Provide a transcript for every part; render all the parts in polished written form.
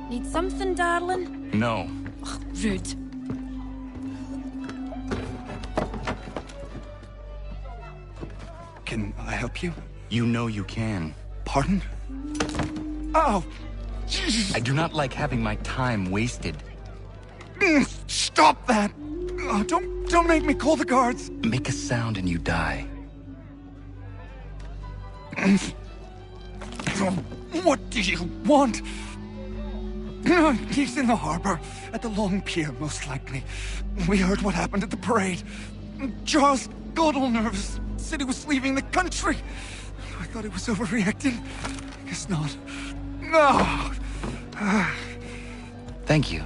Need something, darling? No. Ugh, rude. Can I help you? You know you can. Pardon? Oh! I do not like having my time wasted. Stop that! Oh, don't make me call the guards! Make a sound and you die. What do you want? He's in the harbor, at the long pier, most likely. We heard what happened at the parade. Charles got all nervous, said he was leaving the country. I thought he was overreacting. Guess not. No! Thank you.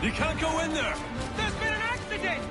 You can't go in there! There's been an accident!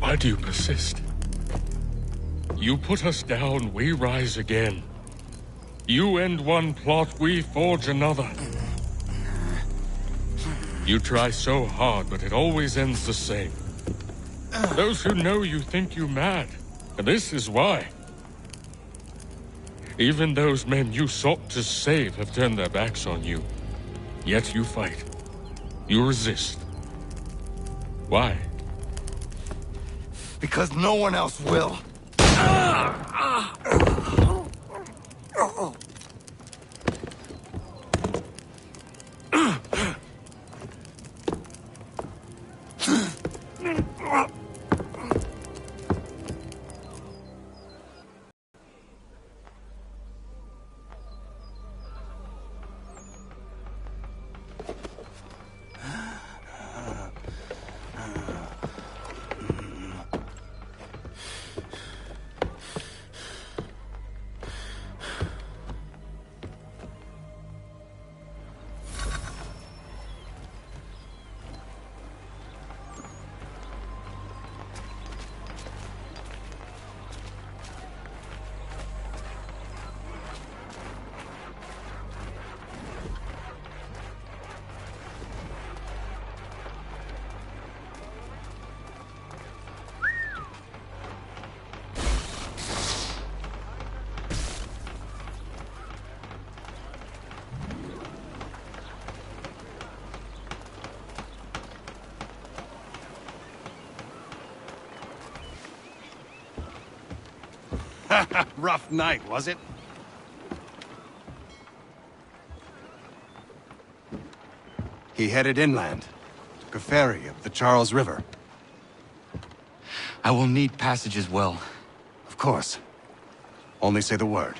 Why do you persist? You put us down, we rise again. You end one plot, we forge another. You try so hard, but it always ends the same. Those who know you think you mad, and this is why. Even those men you sought to save have turned their backs on you. Yet you fight. You resist. Why? Because no one else will. Rough night, was it? He headed inland. Took a ferry up the Charles River. I will need passage as well. Of course. Only say the word.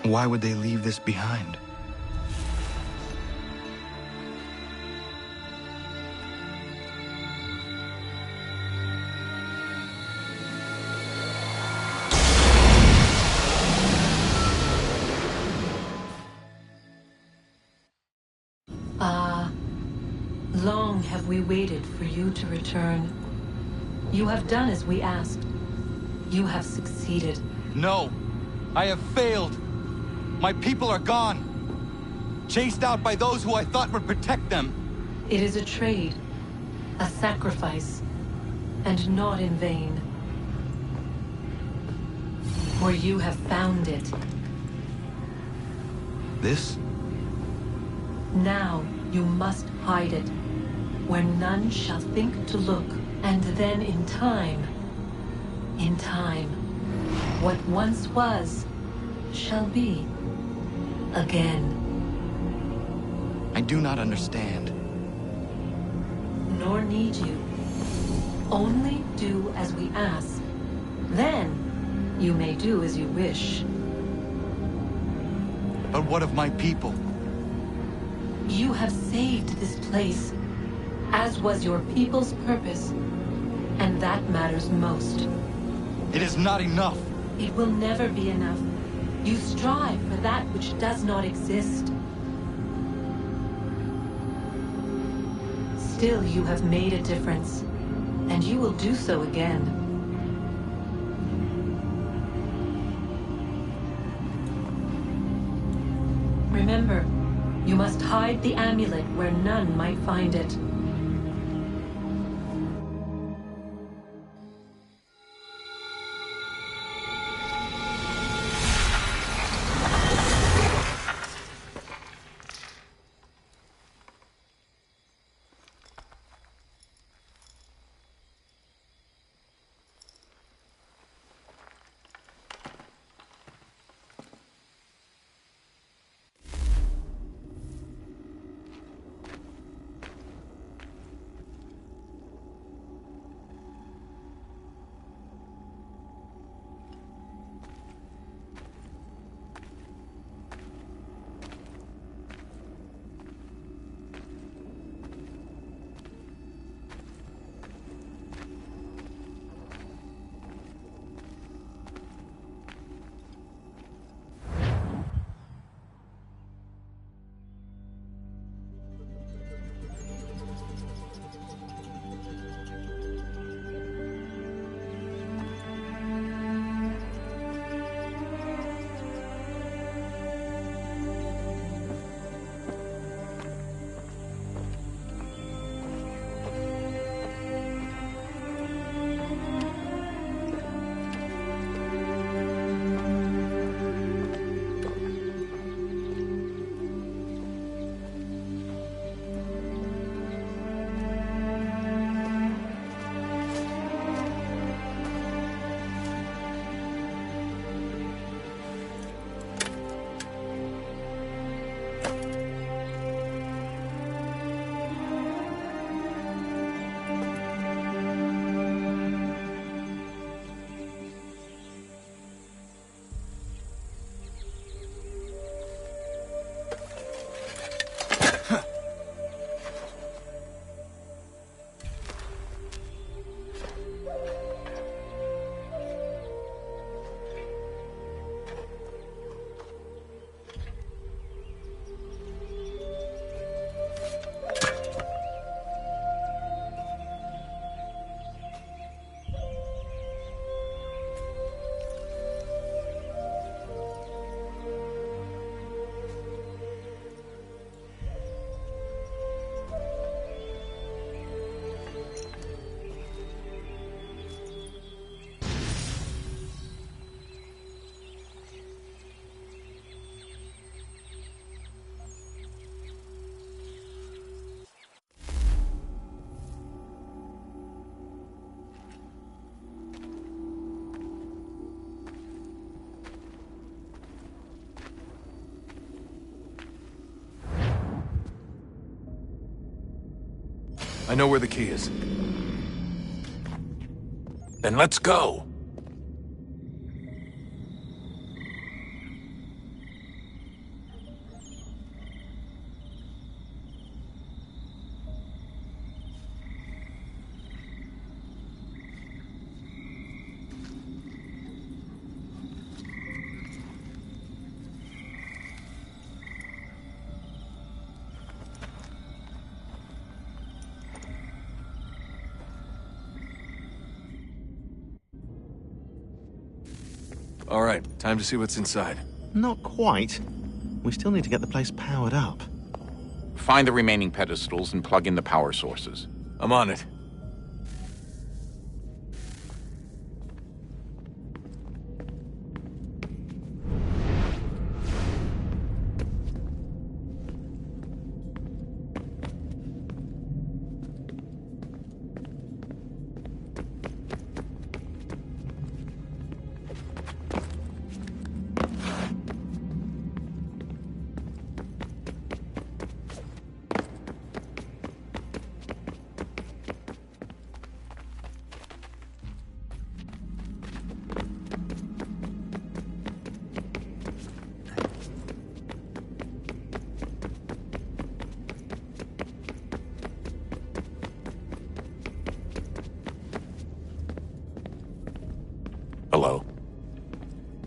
Why would they leave this behind? Long have we waited for you to return. You have done as we asked. You have succeeded. No! I have failed! My people are gone! Chased out by those who I thought would protect them! It is a trade, a sacrifice, and not in vain. For you have found it. This? Now you must hide it, where none shall think to look, and then in time, what once was, shall be again. I do not understand. only do as we ask. Then, you may do as you wish. But what of my people? You have saved this place, as was your people's purpose, and that matters most. It is not enough. It will never be enough. You strive for that which does not exist. Still, you have made a difference, and you will do so again. Remember, you must hide the amulet where none might find it. I know where the key is. Then let's go! All right, time to see what's inside. Not quite. We still need to get the place powered up. Find the remaining pedestals and plug in the power sources. I'm on it.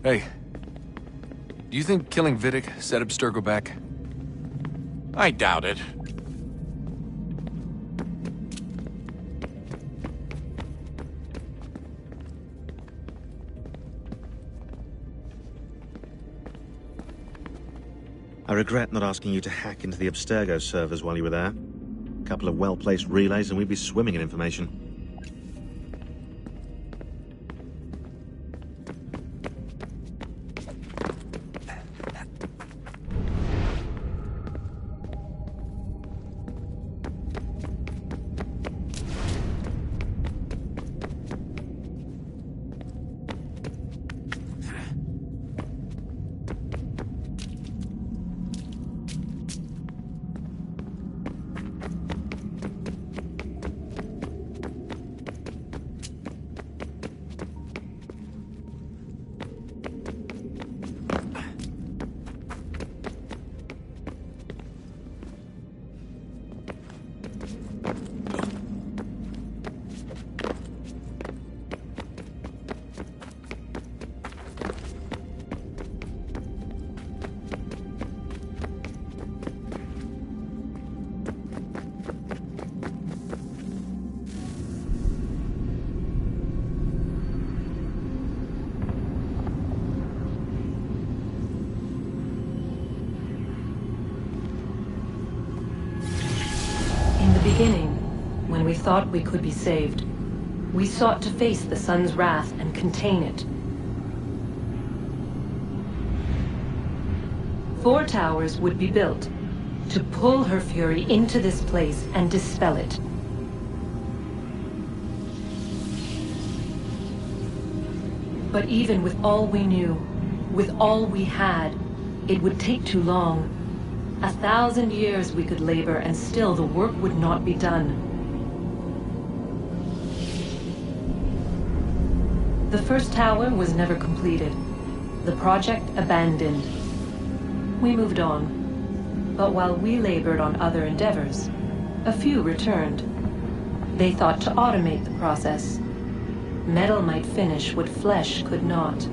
Hey. Do you think killing Vidic set Abstergo back? I doubt it. I regret not asking you to hack into the Abstergo servers while you were there. A couple of well-placed relays and we'd be swimming in information. Beginning, when we thought we could be saved, we sought to face the sun's wrath and contain it. 4 towers would be built to pull her fury into this place and dispel it. But even with all we knew, with all we had, it would take too long. 1,000 years we could labor, and still the work would not be done. The first tower was never completed. The project abandoned. We moved on. But while we labored on other endeavors, a few returned. They thought to automate the process. Metal might finish what flesh could not.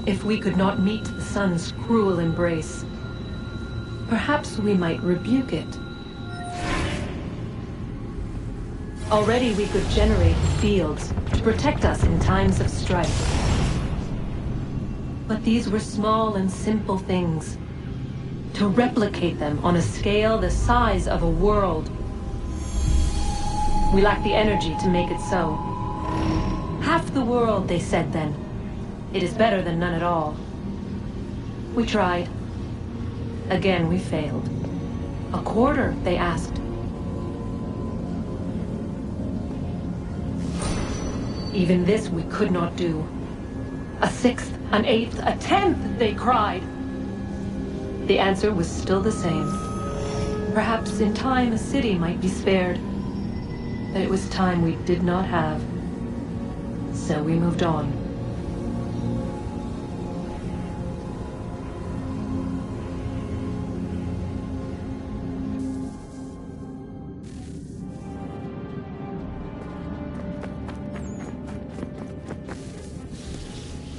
If we could not meet the sun's cruel embrace, perhaps we might rebuke it. Already we could generate fields to protect us in times of strife. But these were small and simple things. To replicate them on a scale the size of a world, we lack the energy to make it so. Half the world, they said then. It is better than none at all. We tried. Again, we failed. A quarter, they asked. Even this we could not do. A 6th, an 8th, a 10th, they cried. The answer was still the same. Perhaps in time a city might be spared. But it was time we did not have. So we moved on.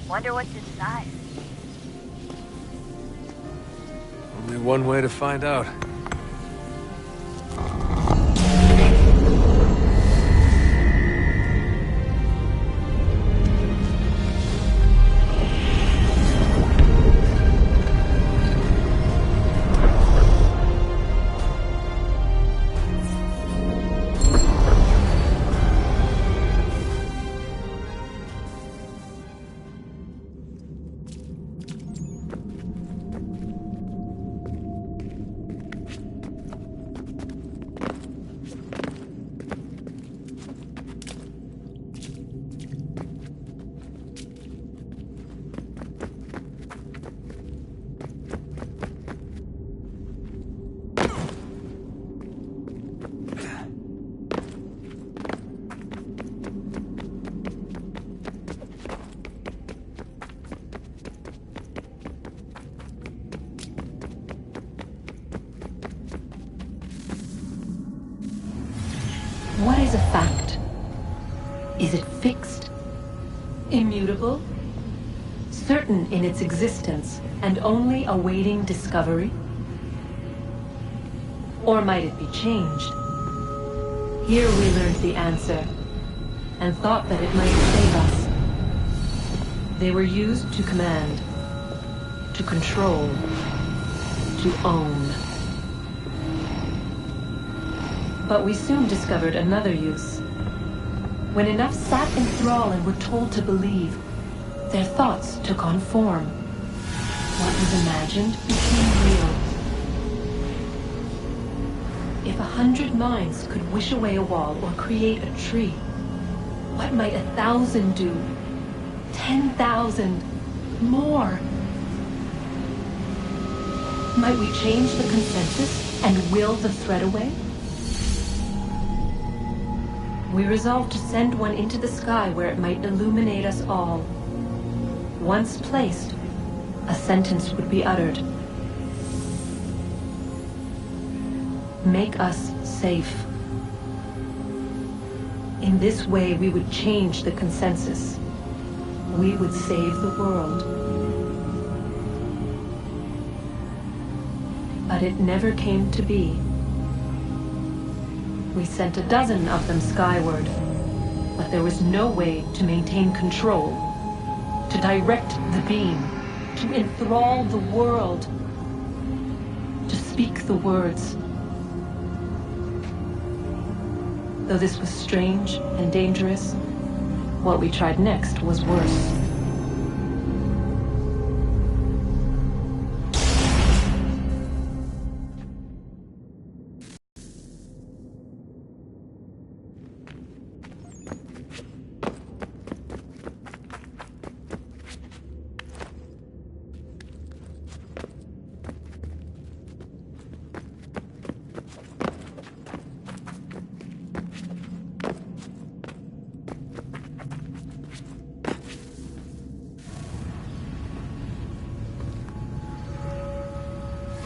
Wonder what's inside. Only one way to find out. is a fact? Is it fixed? Immutable? Certain in its existence and only awaiting discovery? Or might it be changed? Here we learned the answer, and thought that it might save us. They were used to command, to control, to own. But we soon discovered another use. When enough sat in thrall and were told to believe, their thoughts took on form. What was imagined became real. If 100 minds could wish away a wall or create a tree, what might 1,000 do? 10,000? More? Might we change the consensus and will the thread away? We resolved to send one into the sky where it might illuminate us all. Once placed, a sentence would be uttered. Make us safe. In this way, we would change the consensus. We would save the world. But it never came to be. We sent a dozen of them skyward, but there was no way to maintain control, to direct the beam, to enthrall the world, to speak the words. Though this was strange and dangerous, what we tried next was worse.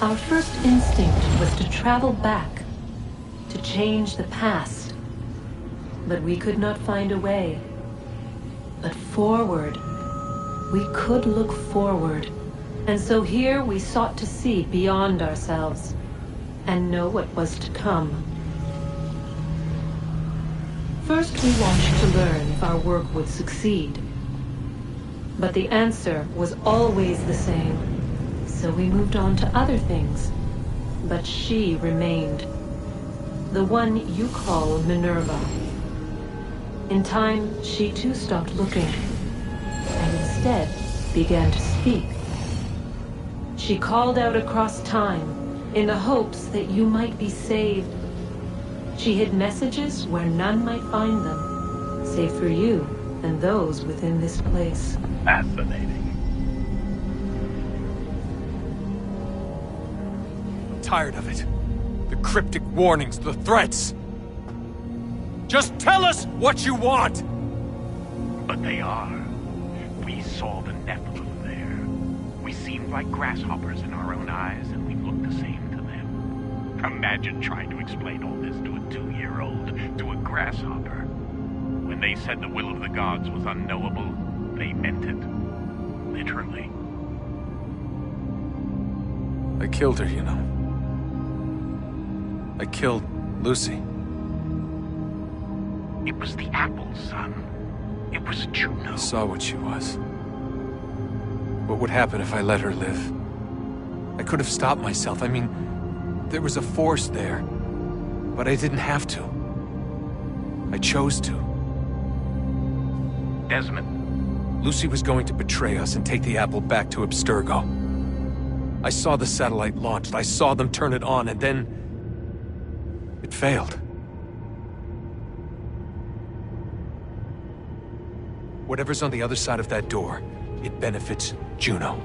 Our first instinct was to travel back, to change the past. But we could not find a way. But forward, we could look forward. And so here we sought to see beyond ourselves, and know what was to come. First we watched to learn if our work would succeed. But the answer was always the same. So we moved on to other things, but she remained. The one you call Minerva. In time, she too stopped looking, and instead began to speak. She called out across time, in the hopes that you might be saved. She hid messages where none might find them, save for you and those within this place. Fascinating. Tired of it. The cryptic warnings, the threats. Just tell us what you want! But they are. We saw the Nephilim there. We seemed like grasshoppers in our own eyes, and we looked the same to them. Imagine trying to explain all this to a 2-year-old, to a grasshopper. When they said the will of the gods was unknowable, they meant it. Literally. I killed her, you know. I killed Lucy. It was the apple, son. It was Juno. I saw what she was. What would happen if I let her live? I could have stopped myself. I mean, there was a force there. But I didn't have to. I chose to. Desmond. Lucy was going to betray us and take the apple back to Abstergo. I saw the satellite launched. I saw them turn it on, and then it failed. Whatever's on the other side of that door, it benefits Juno.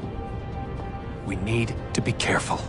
We need to be careful.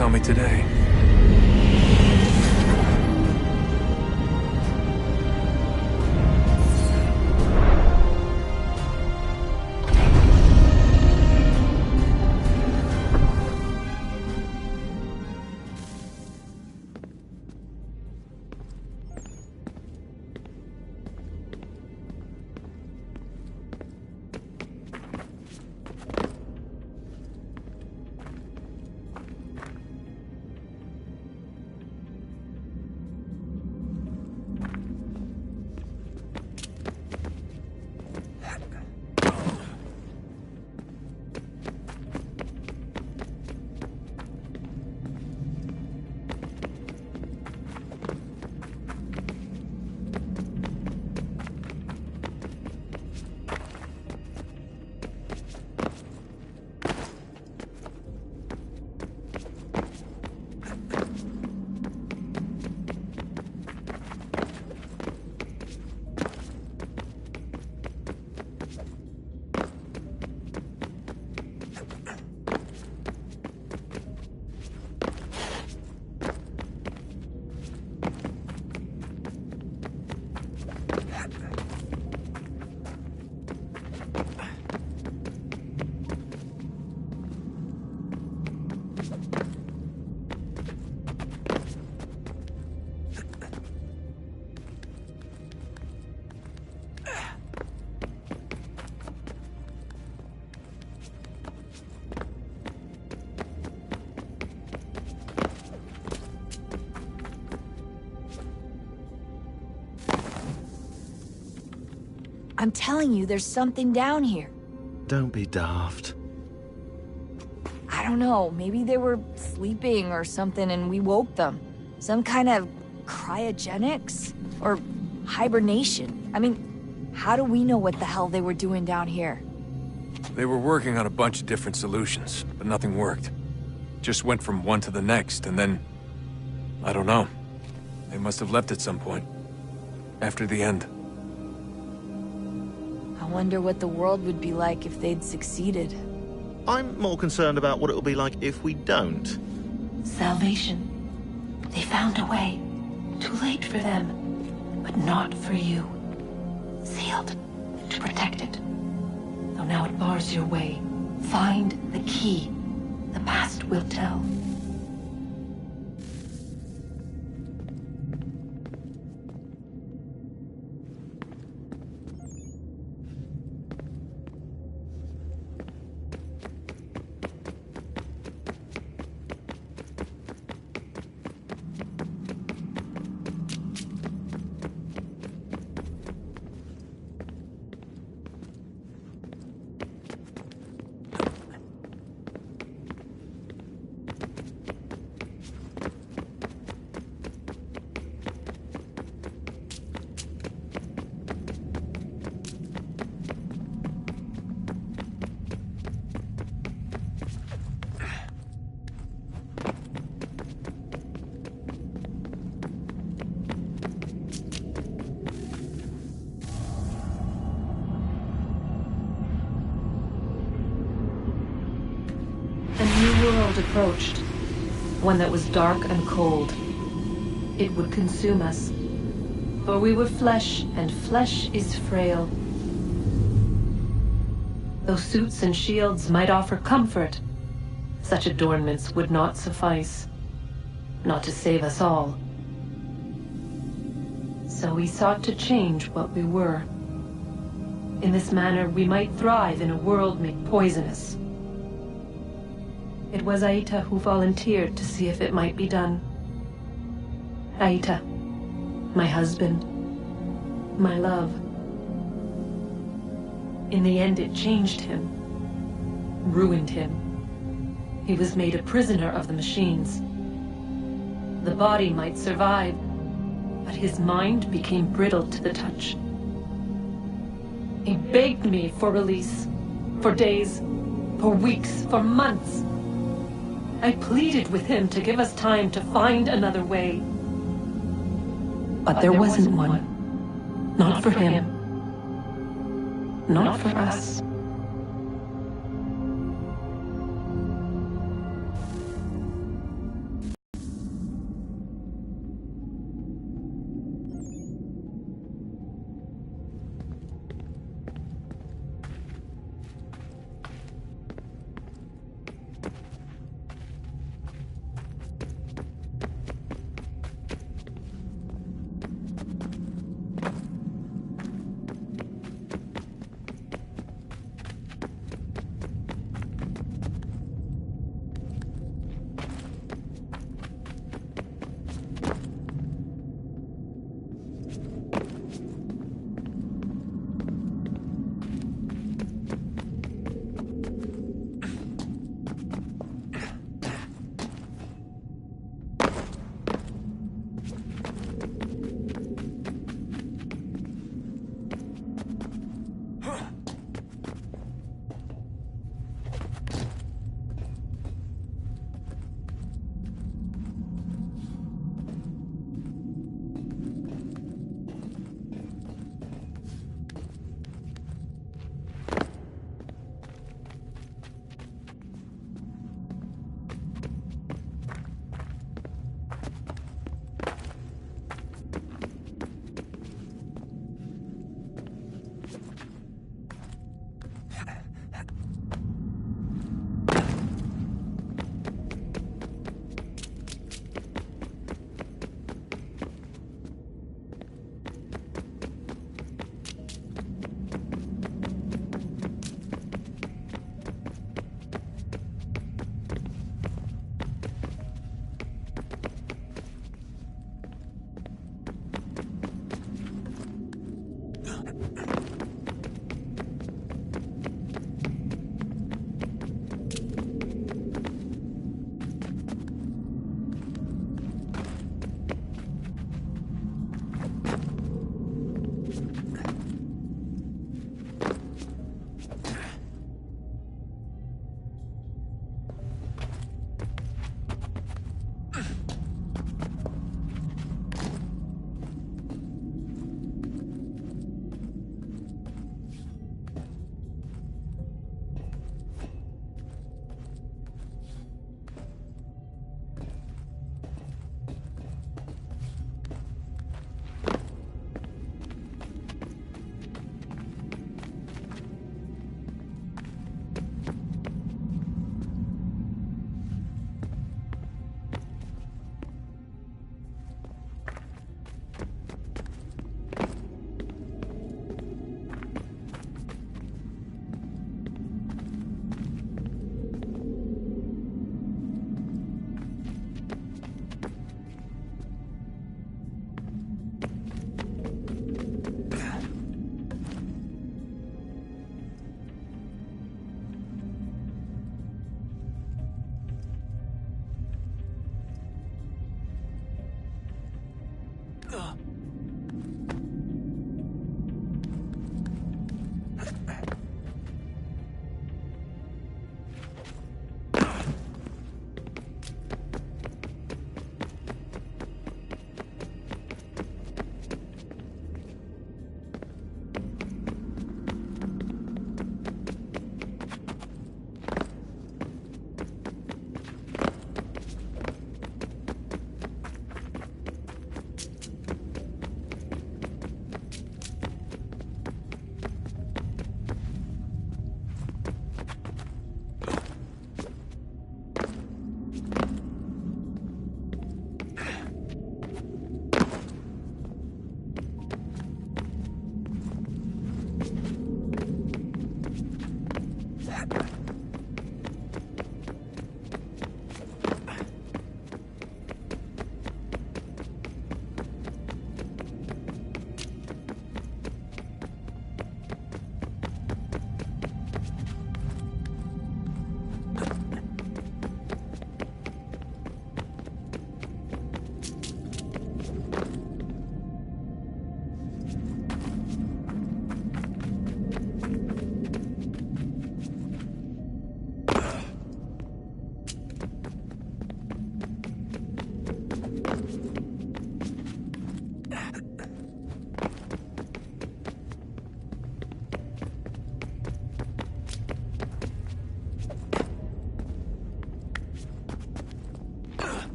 tell me today? I'm telling you, there's something down here. Don't be daft. I don't know, maybe they were sleeping or something and we woke them. Some kind of cryogenics? Or hibernation? I mean, how do we know what the hell they were doing down here? They were working on a bunch of different solutions, but nothing worked. Just went from one to the next, and then... I don't know. They must have left at some point. After the end. I wonder what the world would be like if they'd succeeded. I'm more concerned about what it'll be like if we don't. Salvation. They found a way. Too late for them, but not for you. Sealed to protect it. Though now it bars your way. Find the key. The past will tell. Approached, one that was dark and cold. It would consume us, for we were flesh, and flesh is frail. Though suits and shields might offer comfort, such adornments would not suffice, not to save us all. So we sought to change what we were. In this manner, we might thrive in a world made poisonous. It was Aita who volunteered to see if it might be done. Aita, my husband, my love. In the end, it changed him, ruined him. He was made a prisoner of the machines. The body might survive, but his mind became brittle to the touch. He begged me for release, for days, for weeks, for months. I pleaded with him to give us time to find another way. But there wasn't one. Not for him. Not for us.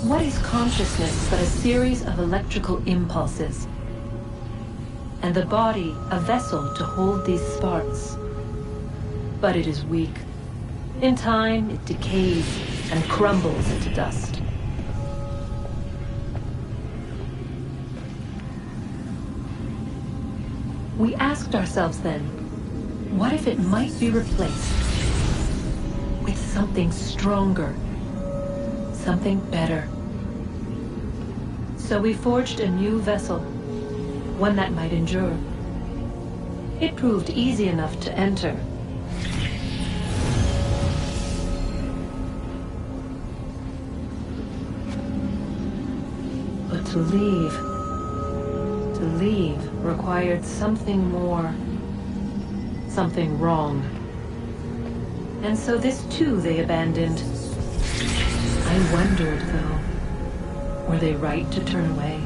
What is consciousness but a series of electrical impulses? and the body a vessel to hold these sparks. But it is weak. In time, it decays and crumbles into dust. We asked ourselves then, what if it might be replaced with something stronger, something better? So we forged a new vessel, one that might endure. It proved easy enough to enter. But to leave required something more, something wrong. And so this too they abandoned. I wondered, though, were they right to turn away?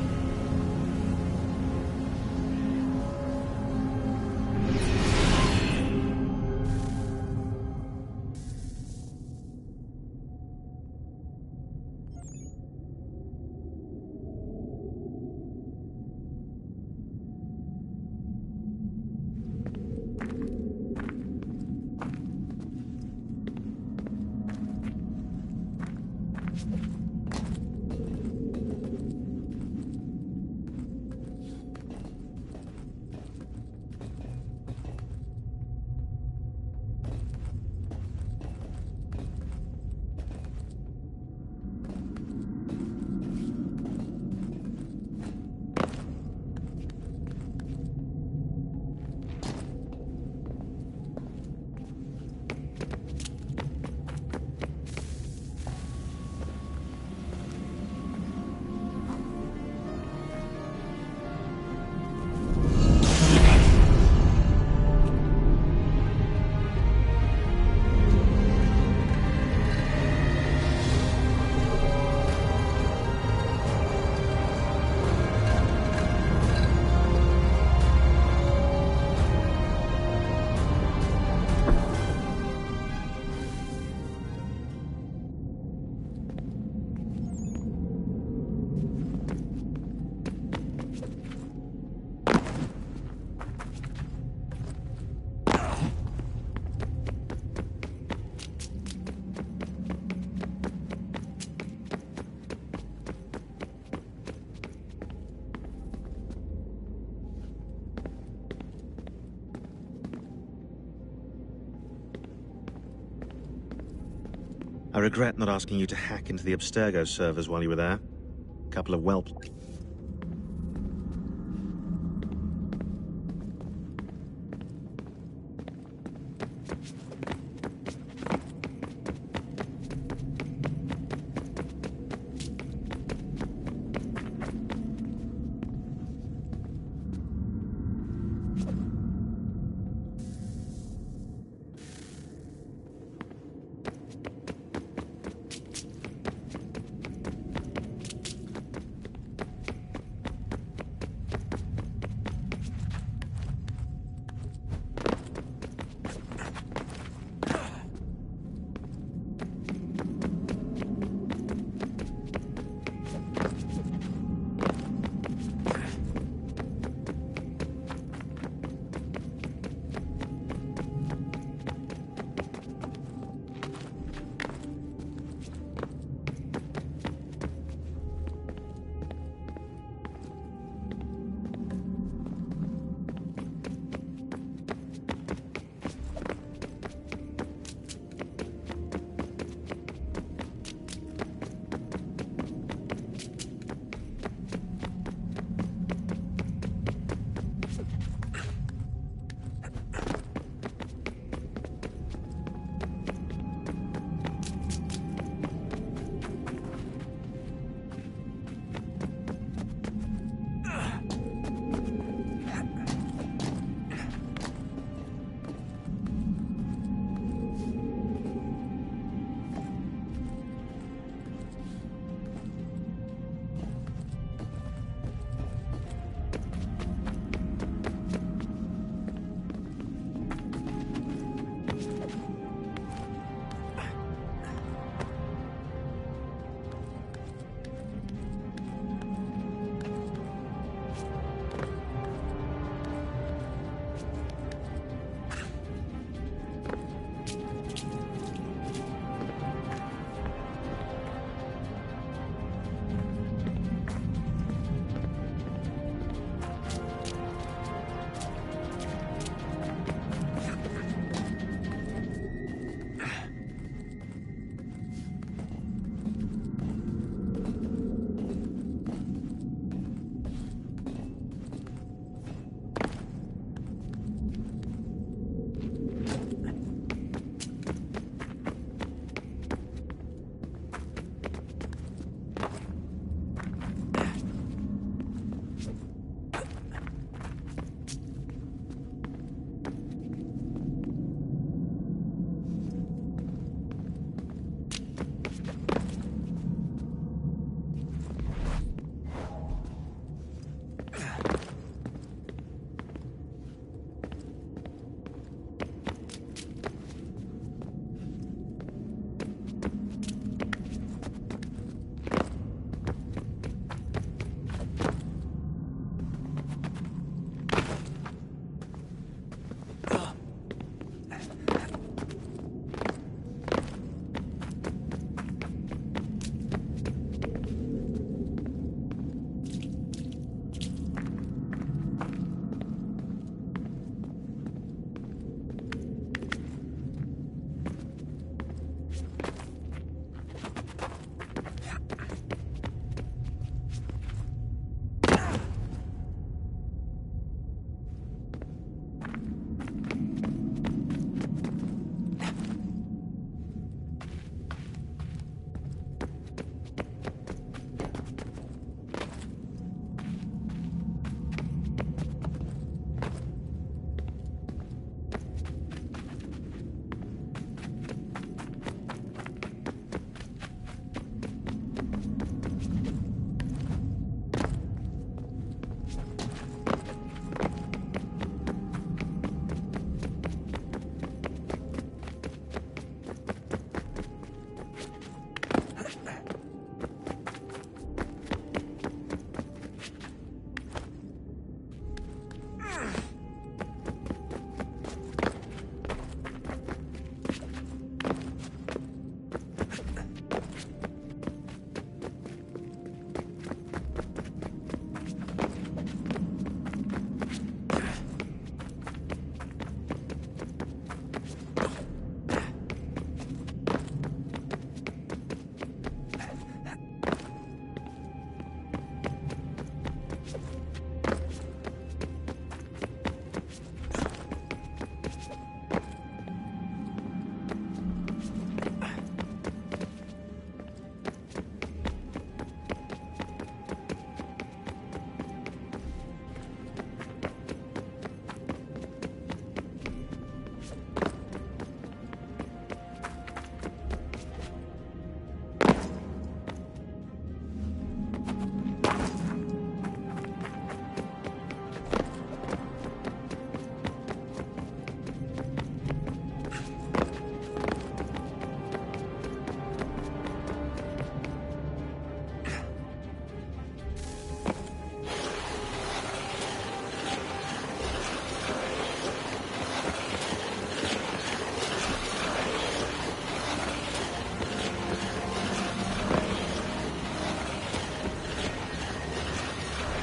I regret not asking you to hack into the Abstergo servers while you were there. A couple of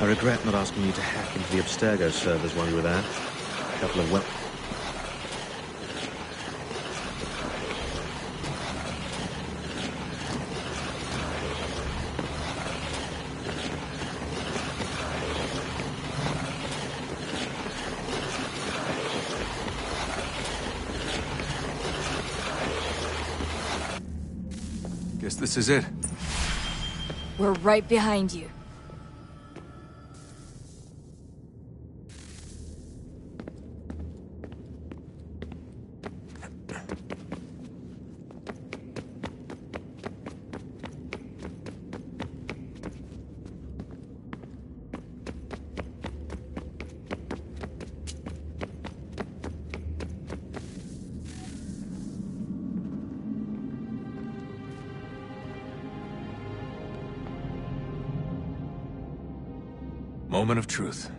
I regret not asking you to hack into the Abstergo servers while you were there. A couple of Guess this is it. We're right behind you. Moment of truth.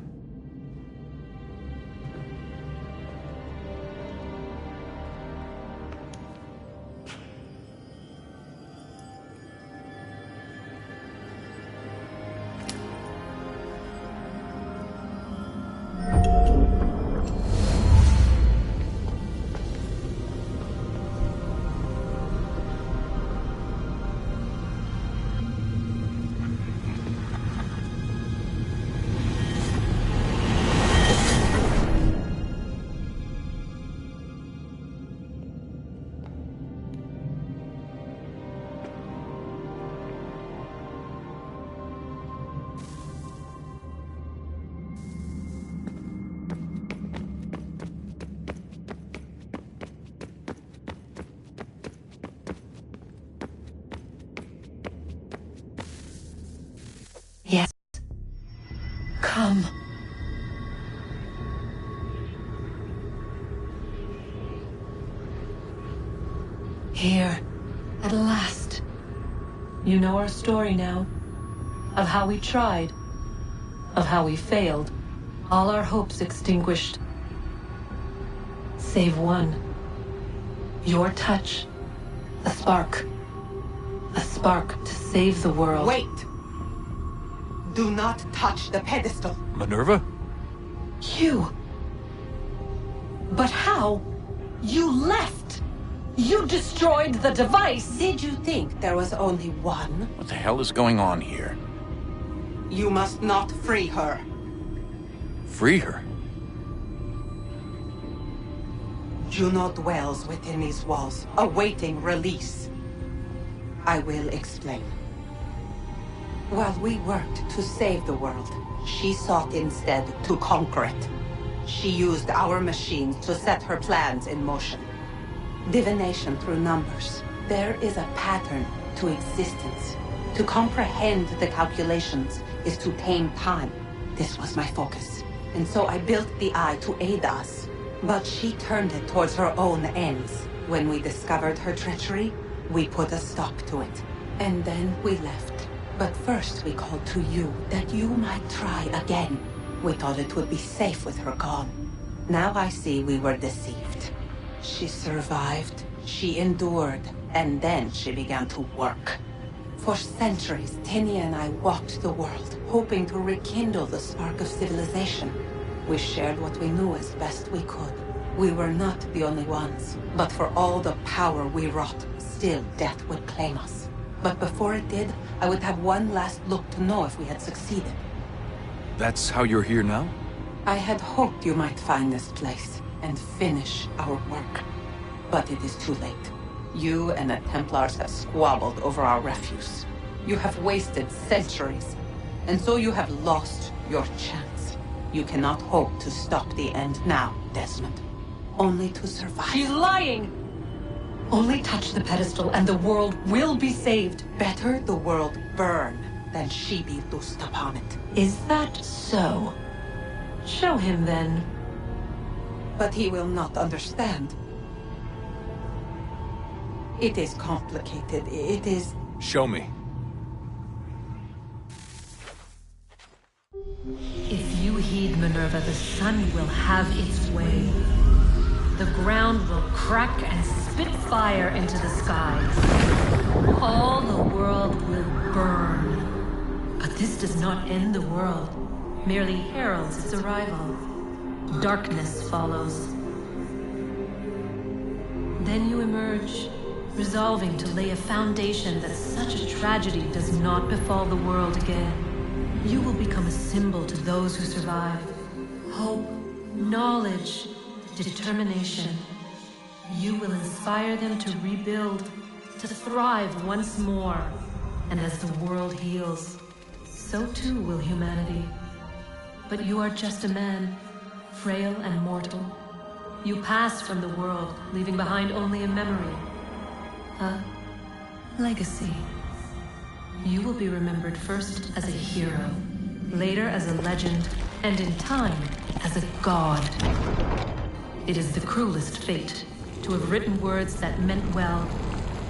Yes. Come. Here, at last. You know our story now. Of how we tried. Of how we failed. All our hopes extinguished. Save one. Your touch. A spark. A spark to save the world. Wait! Do not touch the pedestal. Minerva? You. But how? You left! You destroyed the device! Did you think there was only one? What the hell is going on here? You must not free her. Free her? Juno dwells within these walls, awaiting release. I will explain. While we worked to save the world, she sought instead to conquer it. She used our machines to set her plans in motion. Divination through numbers. There is a pattern to existence. To comprehend the calculations is to tame time. This was my focus. And so I built the Eye to aid us. But she turned it towards her own ends. When we discovered her treachery, we put a stop to it. And then we left. But first we called to you, that you might try again. We thought it would be safe with her gone. Now I see we were deceived. She survived, she endured, and then she began to work. For centuries, Tinia and I walked the world, hoping to rekindle the spark of civilization. We shared what we knew as best we could. We were not the only ones, but for all the power we wrought, still death would claim us. But before it did, I would have one last look to know if we had succeeded. That's how you're here now? I had hoped you might find this place and finish our work. But it is too late. You and the Templars have squabbled over our refuse. You have wasted centuries, and so you have lost your chance. You cannot hope to stop the end now, Desmond. Only to survive. She's lying! Only touch the pedestal and the world will be saved. Better the world burn than she be loosed upon it. Is that so? Show him then. But he will not understand. It is complicated. It is... Show me. If you heed Minerva, the sun will have its way. The ground will crack and spit fire into the skies. All the world will burn. But this does not end the world. merely heralds its arrival. Darkness follows. Then you emerge, resolving to lay a foundation that such a tragedy does not befall the world again. You will become a symbol to those who survive. Hope, knowledge, determination. You will inspire them to rebuild, to thrive once more. And as the world heals, so too will humanity. But you are just a man, frail and mortal. You pass from the world, leaving behind only a memory. A legacy. You will be remembered first as a hero, later as a legend, and in time, as a god. It is the cruelest fate to have written words that meant well,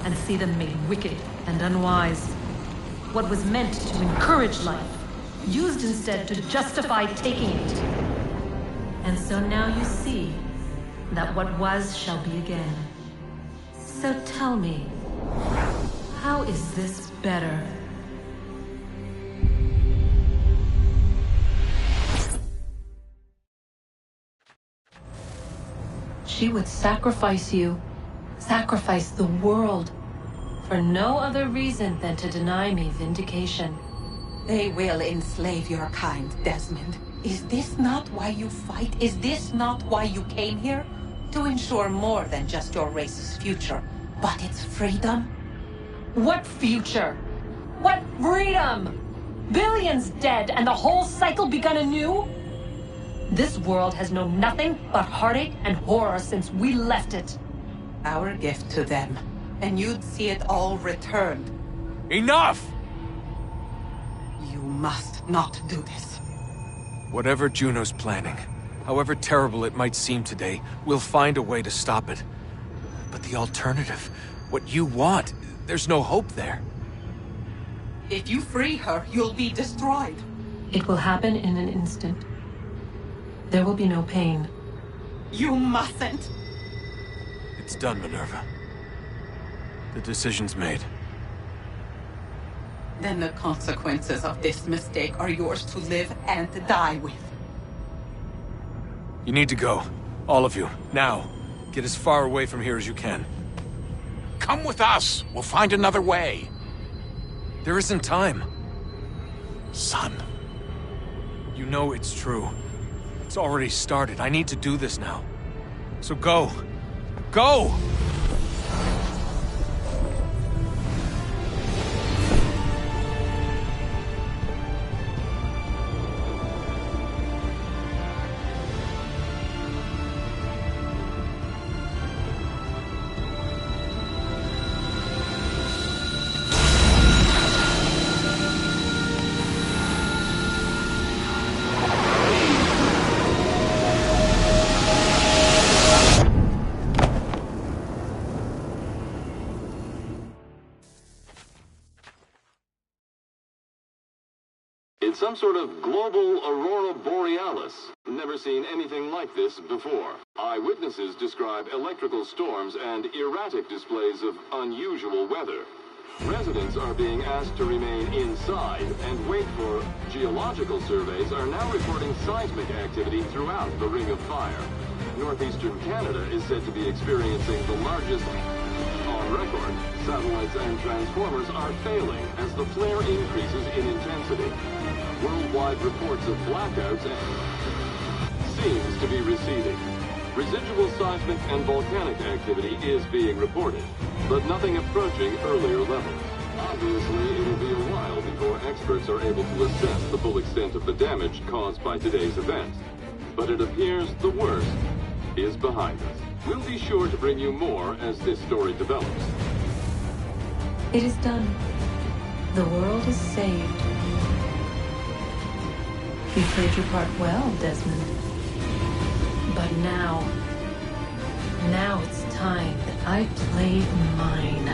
and see them made wicked and unwise. What was meant to encourage life, used instead to justify taking it. And so now you see that what was shall be again. So tell me, how is this better? She would sacrifice you, sacrifice the world, for no other reason than to deny me vindication. They will enslave your kind, Desmond. Is this not why you fight? Is this not why you came here? To ensure more than just your race's future, but its freedom? What future? What freedom? Billions dead and the whole cycle begun anew? This world has known nothing but heartache and horror since we left it. Our gift to them, and you'd see it all returned. Enough! You must not do this. Whatever Juno's planning, however terrible it might seem today, we'll find a way to stop it. But the alternative, what you want, there's no hope there. If you free her, you'll be destroyed. It will happen in an instant. There will be no pain. You mustn't. It's done, Minerva. The decision's made. Then the consequences of this mistake are yours to live and die with. You need to go. All of you. Now. Get as far away from here as you can. Come with us. We'll find another way. There isn't time. Son. You know it's true. It's already started. I need to do this now. So go. Go! It's some sort of global aurora borealis. Never seen anything like this before. Eyewitnesses describe electrical storms and erratic displays of unusual weather. Residents are being asked to remain inside and wait for geological surveys are now reporting seismic activity throughout the Ring of Fire. Northeastern Canada is said to be experiencing the largest on record. Satellites and transformers are failing as the flare increases in intensity. Worldwide reports of blackouts seems to be receding. Residual seismic and volcanic activity is being reported, but nothing approaching earlier levels. Obviously, it'll be a while before experts are able to assess the full extent of the damage caused by today's events. But it appears the worst is behind us. We'll be sure to bring you more as this story develops. It is done. The world is saved. You played your part well, Desmond. But now it's time that I played mine.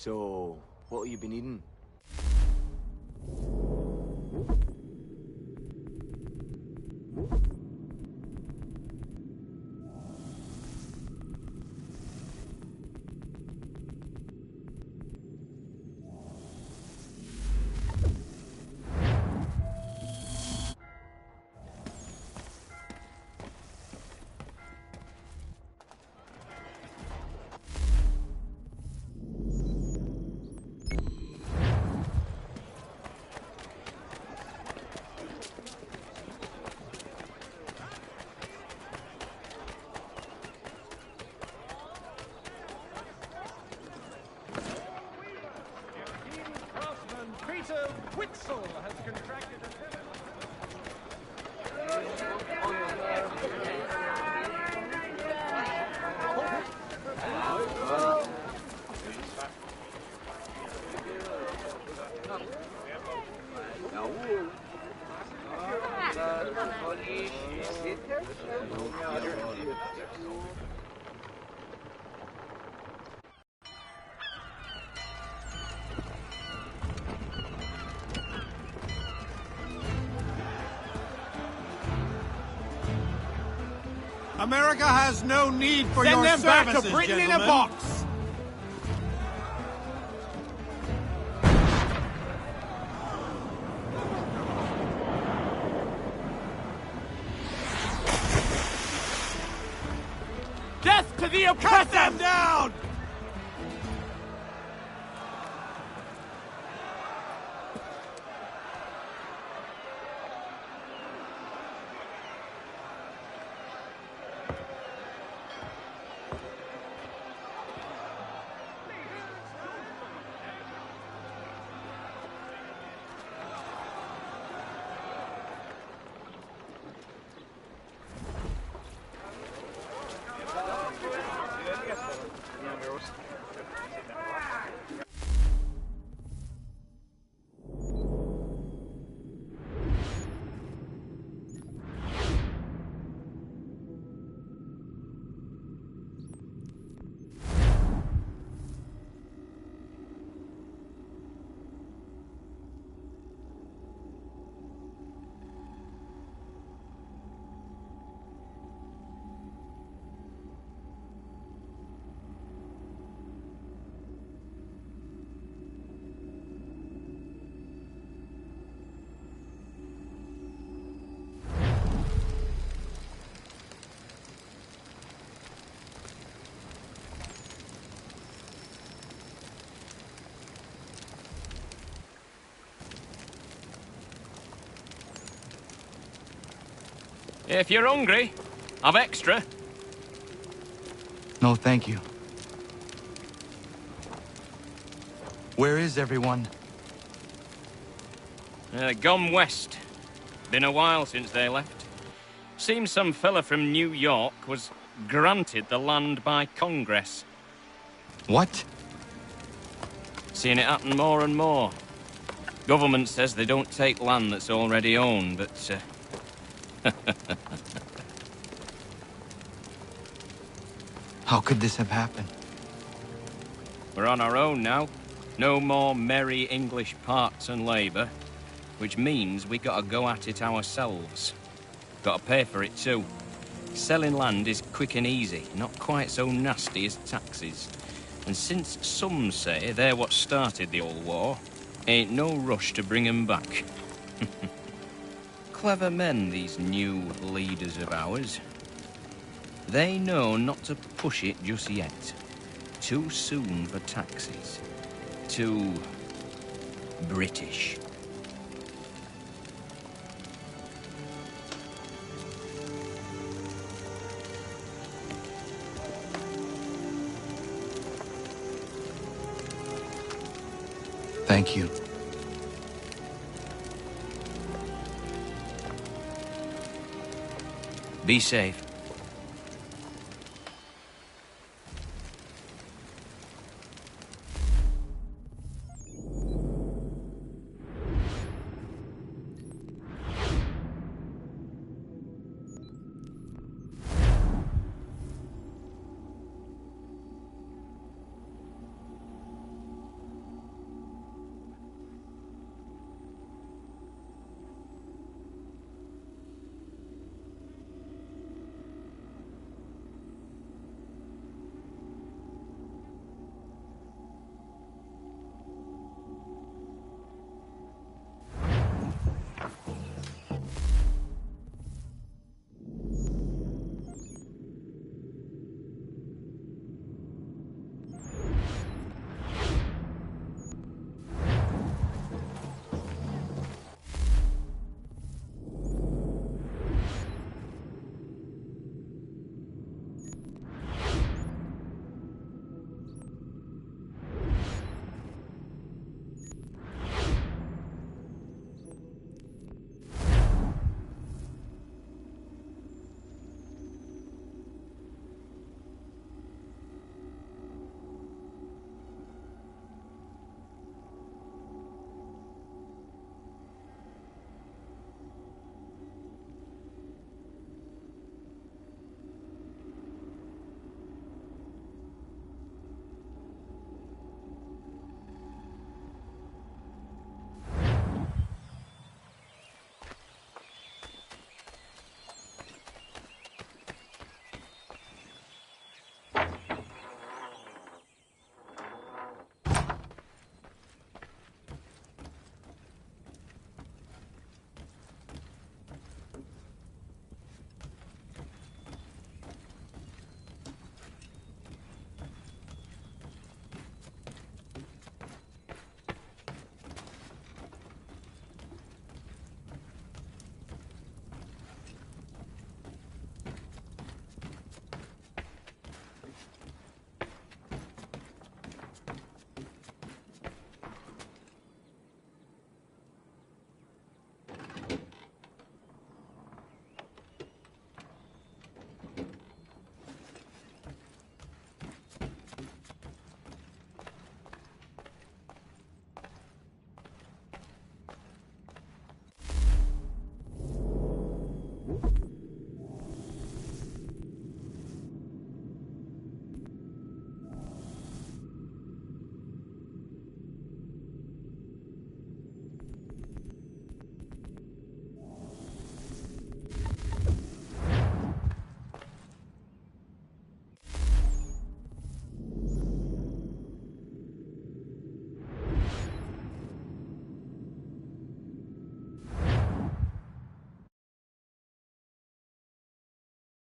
So, what have you been eating? America has no need for Send your them services, back to Britain gentlemen. in a box! Death to the oppressor! Cut them down! If you're hungry, I've extra. No, thank you. Where is everyone? Gone west. Been a while since they left. Seems some fella from New York was granted the land by Congress. What? Seeing it happen more and more. Government says they don't take land that's already owned, but... How could this have happened? We're on our own now. No more merry English parts and labour. Which means we gotta go at it ourselves. Gotta pay for it too. Selling land is quick and easy, not quite so nasty as taxes. And since some say they're what started the old war, ain't no rush to bring 'em back. Clever men, these new leaders of ours. They know not to push it just yet. Too soon for taxes. Too... British. Thank you. Be safe.